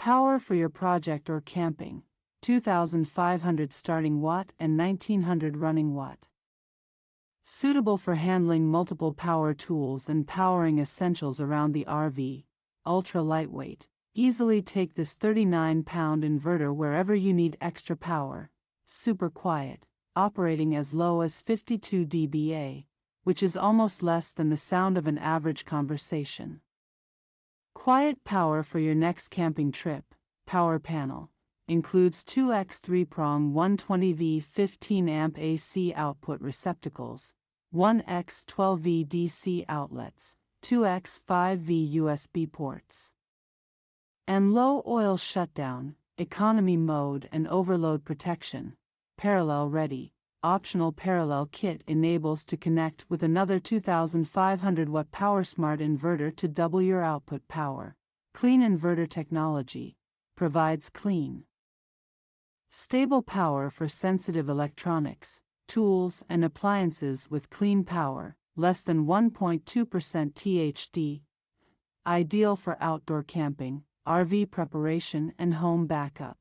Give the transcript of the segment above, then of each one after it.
Power for your project or camping, 2,500 starting watt and 1,900 running watt. Suitable for handling multiple power tools and powering essentials around the RV. Ultra lightweight. Easily take this 39-pound inverter wherever you need extra power. Super quiet, operating as low as 52 dBA, which is almost less than the sound of an average conversation. Quiet power for your next camping trip. Power panel. Includes 2x 3-prong 120V 15-amp AC output receptacles, 1x 12V DC outlets, 2x 5V USB ports. And low oil shutdown, economy mode and overload protection. Parallel ready. Optional parallel kit enables to connect with another 2,500 watt PowerSmart inverter to double your output power. Clean inverter technology. Provides clean, stable power for sensitive electronics, tools and appliances with clean power, less than 1.2% THD. Ideal for outdoor camping, RV preparation and home backup.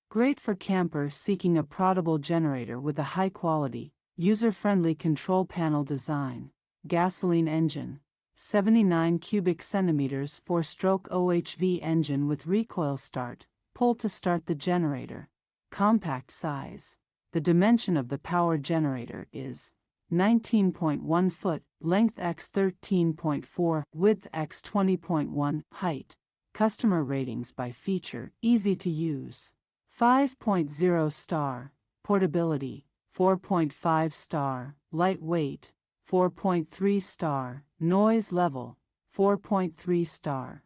Great for campers seeking a portable generator with a high-quality, user-friendly control panel design. Gasoline engine, 79 cubic centimeters 4-stroke OHV engine with recoil start, pull to start the generator. Compact size. The dimension of the power generator is 19.1 foot, length x 13.4, width x 20.1, height. Customer ratings by feature, easy to use. 5.0 star, portability, 4.5 star, lightweight, 4.3 star, noise level, 4.3 star.